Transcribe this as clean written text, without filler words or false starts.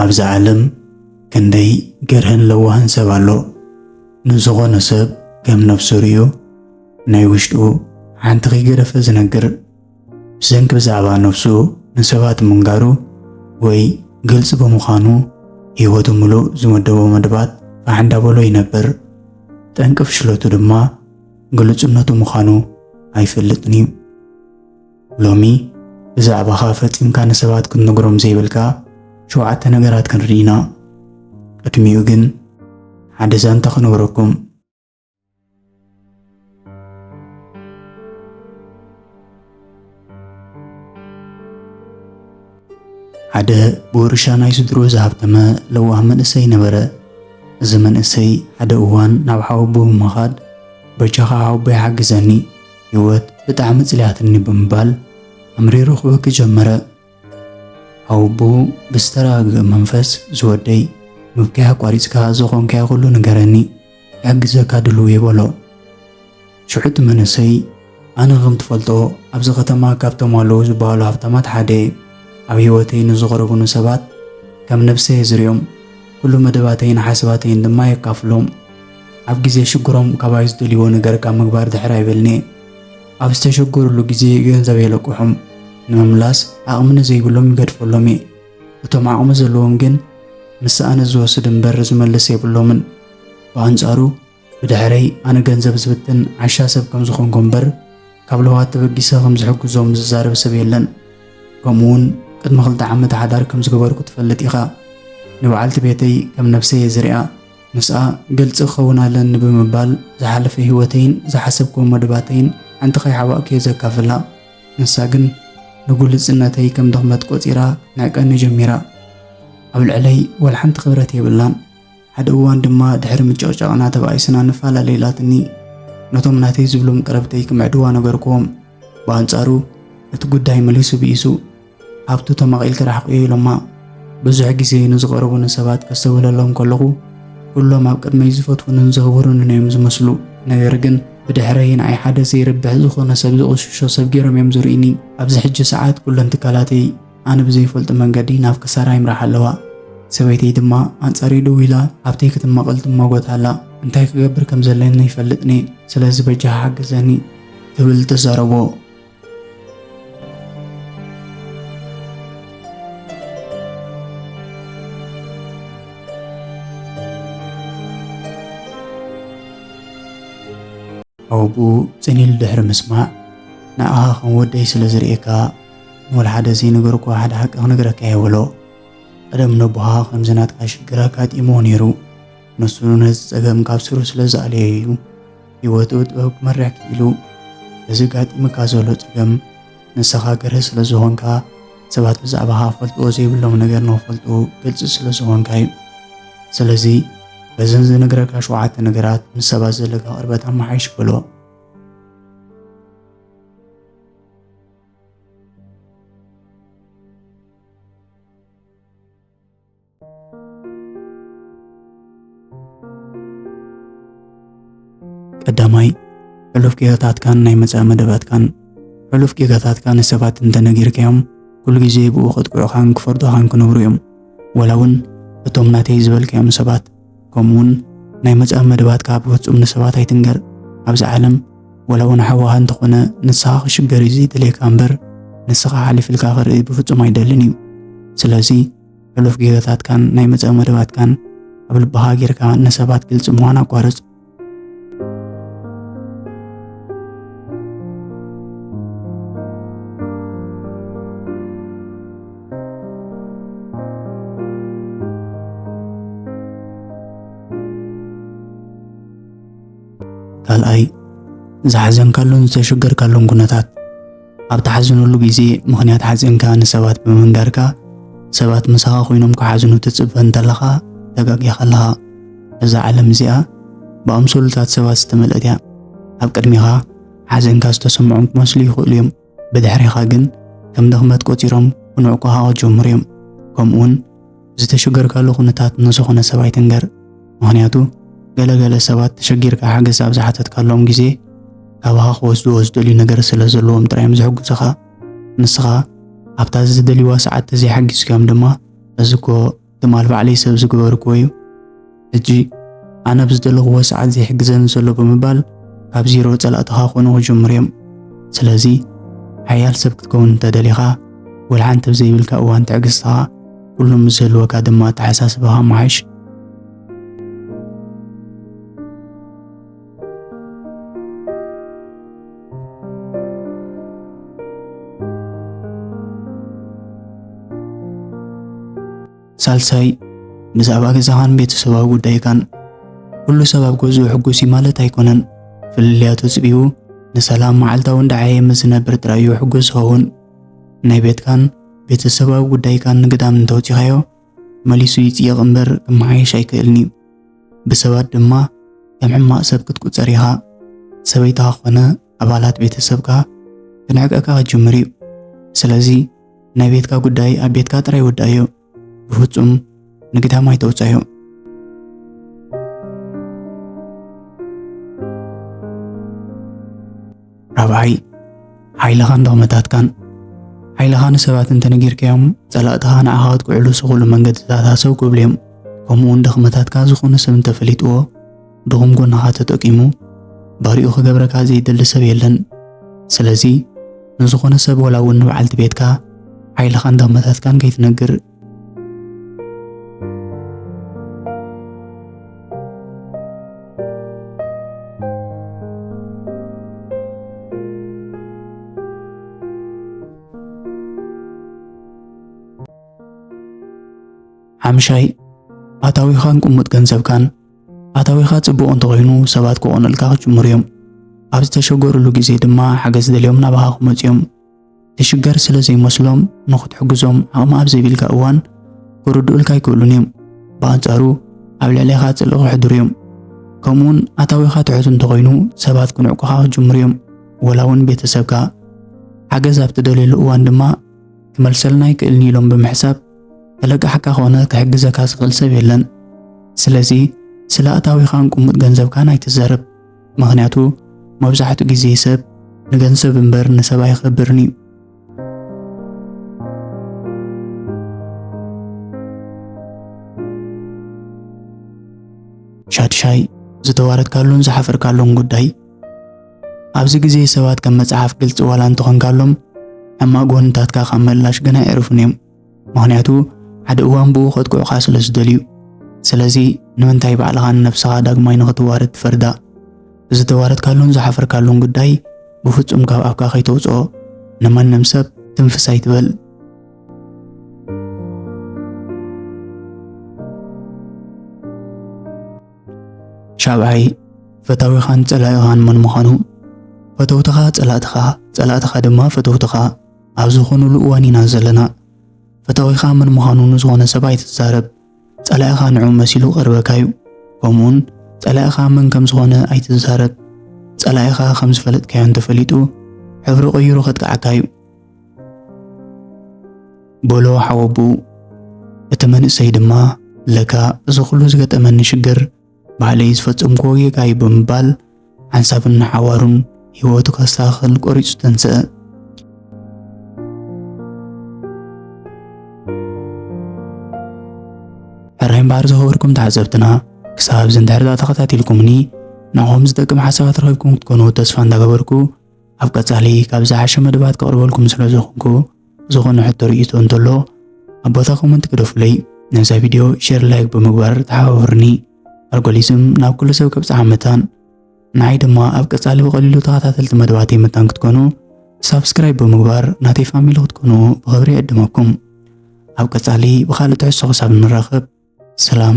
ኣብዚ ዓለም ክንደይ ገርህን ለዋህን ሰብ ኣሎ። ንዝኾነ ሰብ ከም ነፍሱ ርዩ ናይ ውሽጡ ሓንቲ ከይገደፈ ዝነግር ብሰንኪ ብዛዕባ ነፍሱ ንሰባት ምንጋሩ ወይ ግልጽ ብምዃኑ ህይወቱ ሙሉእ ዝመደቦ መድባት ፋሕ እንዳበሎ ይነብር። ጠንቂ ፍሽለቱ ድማ ግልጽነቱ ምዃኑ ኣይፈልጥን እዩ። ሎሚ ብዛዕባኻ ፈጺምካ ንሰባት ክትነግሮም ዘይብልካ 7 ነገራት ክንርኢ ኢና። ቅድሚኡ ግን ሓደ ዛንታ ክነግረኩም። ሓደ ብውርሻ ናይ ስድርኡ ዝሃብተመ ለዋህ መንእሰይ ነበረ። እዚ መንእሰይ ሓደ እዋን ናብ ሓወቡ ብምኻድ በጃኻ ሓወቦ ይሓግዘኒ ህይወት ብጣዕሚ ጽልያትኒ ብምባል ኣምሪሩ ክበኪ ጀመረ። ሓወቡ ብዝተረጋግእ መንፈስ ዝወደይ ምብኪያ ቋሪፅካ ዝኾንካዮ ኩሉ ንገረኒ ያግዘካ ድልው ይበሎ። ሽዑጥ መንእሰይ ኣነ ከም ትፈልጦ ኣብዚ ከተማ ካብቶም ኣለዉ ዝበሃሉ ሃብታማት ሓደ ኣብ ህይወተይ ንዝቐረቡኒ ሰባት ከም ነፍሰይ ዝርዮም ኩሉ መደባተይን ሓሳባተይን ድማ የካፍሎም። ኣብ ግዜ ሽግሮም ካባይ ዝደልይዎ ነገር ካብ ምግባር ድሕሪ ኣይበልኒ። ኣብ ዝተሸገሩሉ ግዜ ገንዘብ የለቅሖም ንምምላስ ዓቕሚ ንዘይብሎም ይገድፈሎም እየ። እቶም ዓቕሚ ዘለዎም ግን ምስኣነ ዝወስድ እምበር ዝመልስ የብሎምን። ብኣንጻሩ ብድሕረይ ኣነ ገንዘብ ዝብትን ዓሻ ሰብ ከም ዝኾንኩ እምበር ካብ ለዋት ተበጊሰ ከም ዝሕግዞም ዝዛረብ ሰብ የለን። ከምኡውን ቅድሚ 2 ዓመት ሓዳር ከም ዝገበርኩ ትፈልጥ ኢኻ። ንበዓልቲ ቤተይ ከም ነፍሰይ ዝርያ ንስኣ ግልፂ ክኸውን ኣለኒ ብምባል ዝሓለፈ ህይወተይን ዝሓሰብክዎ መደባተይን ሓንቲ ከይሓባእክዮ ዘካፍላ። ንሳ ግን ንጉልፅነተይ ከም ድኽመት ቆፂራ ናዕቀኒ ጀሚራ። ኣብ ልዕለይ ወላ ሓንቲ ክብረት የብላን። ሓደ እዋን ድማ ድሕሪ ምጭቕጫቕና ተባኢስና ንፈላለዩላትኒ ነቶም ናተይ ዝብሎም ቀረብተይ ክምዕድዋ ነገርክዎም። ብኣንጻሩ እቲ ጉዳይ መሊሱ ብኢሱ ሃብቱ ተመቒልክ ራሕቆዮ ኢሎማ። ብዙሕ ግዜ ንዝቐረቡኒ ሰባት ከስተውለሎም ከለኹ ኩሎም ኣብ ቅድመይ ዝፈትውንን ዘኽብሩንን እዮም ዝመስሉ። ነገር ግን ብድሕረይ ንዓይ ሓደ ዘይርብሕ ዝኾነ ሰብ ዝቕሽሾ ሰብ ገይሮም እዮም ዝርኢኒ። ኣብዚ ሕጂ ሰዓት ኩለን ትካላተይ ኣነ ብዘይፈልጥ መንገዲ ናብ ክሳራ ይምራሕ ኣለዋ። ሰበይተይ ድማ ኣንጻረይ ደው ኢላ ሃብተይ ክትመቐል ትመጎት ኣላ። እንታይ ክገብር ከም ዘለኒ ይፈልጥኒ። ስለዚ በጃኻ ሓግዘኒ ትብል ተዛረቦ። ሓወቡ ጽኒኢሉ ድሕሪ ምስማዕ ንኣኻ ከም ወደይ ስለ ዝርኤካ ንወላ ሓደ ዘይነገርኩ ሓደ ሓቂ ክነግረካ የብሎ። ቀደም ነቦኻ ከምዚ ናትካ ሽግር ኣጋጢሞ ነይሩ። ንሱ ነዚ ፀገም ካብ ስሩ ስለ ዝኣለየ እዩ ህይወቱ ጥበብ ክመርሕ ክኢሉ። እዚ ጋጢምካ ዘሎ ፀገም ንስኻ ገርህ ስለ ዝኾንካ ሰባት ብዛዕባኻ ፈልጥዎ ዘይብሎም ነገር ንኽፈልጡ ግልፂ ስለ ዝኾንካ እዩ። ስለዚ በዘን ዝነግረካ 7 ነገራት ምስ ሰባት ዘለካ ቅርበት ኣመሓይሽ በሎ። ቀዳማይ ሕሉፍ ጌጋታትካን ናይ መጻኢ መደባትካን። ሕሉፍ ጌጋታትካ ንሰባት እንተነጊርካዮም ኩሉ ግዜ ብኡ ክጥቅዑኻን ክፈርዱኻን ክነብሩ እዮም። ወላ እውን እቶም ናተይ ዝበልካዮም ሰባት። ከምኡውን ናይ መጻኢ መደባትካ ብፍጹም ንሰባት ኣይትንገር። ኣብዚ ዓለም ወላ እውን ሓዋኻ እንተኾነ ንስኻ ክሽገር እዩ ዘይደልየካ እምበር ንስኻ ሓሊፍልካ ክርኢ ብፍጹም ኣይደልን እዩ። ስለዚ ሕሉፍ ጌጋታትካን ናይ መጻኢ መደባትካን ኣብ ልብኻ ጌርካ ንሰባት ግልፂ ምዃን ኣቋርፅ። ካልኣይ ዝሓዘንካሎን ዝተሸገርካሎን ኩነታት። ኣብ ተሓዝነሉ ግዜ ምኽንያት ሓዘንካ ንሰባት ብምንጋርካ ሰባት ምሳኻ ኮይኖም ክሓዝኑ ትፅበ እንተለኻ ተጋጊኻ ኣለኻ። እዛ ዓለም እዚኣ ብኣምሰሉታት ሰባት ዝተመልአት እያ። ኣብ ቅድሚኻ ሓዘንካ ዝተሰምዖም ክመስሉ ይኽእሉ እዮም። ብድሕሪኻ ግን ከም ድኽመት ቆፂሮም ክንዕቁኻ ክጀምሩ እዮም። ከምኡውን ዝተሸገርካሉ ኩነታት ንዝኾነ ሰብ ኣይትንገር። ምክንያቱ ገለገለ ሰባት ተሸጊርካ ሓገዝ ኣብ ዝሓተትካሎም ግዜ ካብኻ ክወስድዎ ዝደልዩ ነገር ስለ ዘለዎም ጥራዮም ዝሕግዙኻ። ንስኻ ኣብታ ዝደልይዋ ሰዓት ዘይሓጊዝካዮም ድማ እዚ እኮ تمال بعلي سب زغبر كويو اجي انا بزدلغ ساعات زي حجزن زلو بمبال كاب زيرو صلاتها خونو جمريم سلازي حيال سب كتكون تدليخا والعن تبزي بالك اوان تعقصها كلهم زلو كادما تحساسبها معيش سالساي بزعبا غزاهان ቤተሰባዊ ጉዳይ ካን ሁሉ ሰባብ ጎዙ ሕጉሲ ማለት ኣይኮነን ፍልልያቱ ጽቢው ንሰላም መዓልታው እንዳዓየ መዝነብር ጥራዩ ሕጉስ ሆውን ናይ ቤትካን ቤተሰባዊ ጉዳይ ካን ንግዳም እንተውጪኻዮ መሊሱ ይጽየቕ እምበር ክመዓይሽ ኣይክእልኒ ብሰባት ድማ ከም ሕማቕ ሰብ ክትቁጸር ኢኻ ሰበይታ ኾነ ኣባላት ቤተሰብካ ክንዕቀካ ጅምሪ ስለዚ ናይ ቤትካ ጉዳይ ኣብ ቤትካ ጥራይ ወዳዮ بفصم نقدام ما يتوصيهم رابعي حيلخان دغمتات كان حيلخان سبات انت نجير كيوم صلاتها نعهات كعلو سغول منقد ذاتها سو قبلهم كمون دغمتات كازخون سبنت فليتو دغم قنها تتقيمو باريو خقبرك هذه يدل سبيلن سلازي نزخون سب ولا ونو عالت بيتكا حيلخان دغمتات كان كيف نقر ሓምሻይ ኣታዊኻን ቁሙጥ ገንዘብካን ኣታዊኻ ጽቡቕ እንተኾይኑ ሰባት ክቆነልካ ክጅምሩ እዮም ኣብ ዝተሸገሩሉ ግዜ ድማ ሓገዝ ደልዮም ናባኻ ክመጽኦም ተሽገር ስለ ዘይመስሎም ንኽትሕግዞም ዓቕሚ ኣብ ዘይብልካ እዋን ክርድኡልካ ይክእሉን እዮም ብኣንጻሩ ኣብ ልዕሊኻ ጽልቕ ክሕድሩ እዮም ከምኡውን ኣታዊኻ ትሑት እንተኾይኑ ሰባት ክንዕቁኻ ክጅምሩ እዮም ወላ እውን ቤተሰብካ ሓገዝ ኣብ ትደልየሉ እዋን ድማ ክመልሰልና ይክእልኒ ኢሎም ብምሕሳብ ተለቃሕካ ኾነ ክሕግዘካ ዝኽእል ሰብ የለን ስለዚ ስለ ኣታዊኻን ቁሙጥ ገንዘብካን ኣይትዛረብ ምክንያቱ መብዛሕትኡ ግዜ ሰብ ንገንዘብ እምበር ንሰብ ኣይኽብርን እዩ ሻድሻይ ዝተዋረድካሉን ዝሓፈርካሉን ጉዳይ ኣብዚ ግዜ ሰባት ከም መጽሓፍ ግልጽ ዋላ እንትኾንካሎም ሕማቕ ጎንታትካ ካብ መላሽ ገና ይዕርፉን እዮም ምክንያቱ ሓደ እዋን ብኡ ከጥቅዑካ ስለ ዝደልዩ ስለዚ ንምንታይ ባዕልኻን ነፍስኻ ዳግማይ ንኽትዋረድ ትፈርዳ ዝተዋረድካሉን ዝሓፈርካሉን ጉዳይ ብፍጹም ካብ ኣፍካ ከይተውፅኦ ንማንም ሰብ ትንፍስ ኣይትበል ሻብዓይ ፈታዊኻን ጸላኢኻን መን ምዃኑ ፈተውትኻ ጸላእትኻ ጸላእትኻ ድማ ፈተውትኻ ኣብ ዝኾኑሉ እዋን ኢና ዘለና ፈታዊኻ ምን ምዃኑ ንዝኾነ ሰብ ኣይትዛረብ ጸላኢኻ ንዑ መሲሉ ቀርበካዩ ከምኡውን ጸላኢኻ ምን ከም ዝኾነ ኣይትዛረብ ጸላኢኻ ከም ዝፈለጥካዮ እንተፈሊጡ ሕብሪ ቀይሩ ከጥቅዓካዩ ቦሎ ሓወቡ እቲ መንእሰይ ድማ ለካ እዚ ኩሉ ዝገጠመኒ ሽግር ባዕለይ ዝፈጸምክዎ ጌጋይ ብምባል ሓንሳብን ሓዋሩን ህይወቱ ከስተኻኽል ቆሪጹ ተንስአ ሕራይን ባህር ዝኸበርኩም ተዓዘብትና ክሳብ ዝንድሕርዳ ተኸታቲልኩምኒ ንኹም ዝጠቅም ሓሳባት ረኺብኩም ክትኮኑ ተስፋ እንዳገበርኩ ኣብ ቀጻሊ ካብ ዝሓሸ መደባት ከቕርበልኩም ስለ ዝኾንኩ ዝኾነ ሕቶ ርእይቶ እንተሎ ኣብ ቦታ ኮመንት ክደፍለይ ነዛ ቪድዮ ሼር ላይክ ብምግባር ተሓባብርኒ ኣልጎሪዝም ናብ ኩሉ ሰብ ከብፅሕ መታን ንዓይ ድማ ኣብ ቀጻሊ ብቐሊሉ ተኸታተልቲ መደባት መታን ክትኮኑ ሳብስክራይብ ብምግባር ናተይ ፋሚሊ ክትኮኑ ብኽብሪ ይዕድመኩም ኣብ ቀጻሊ ብኻልእ ትሕሶ ክሳብ ንራኸብ سلام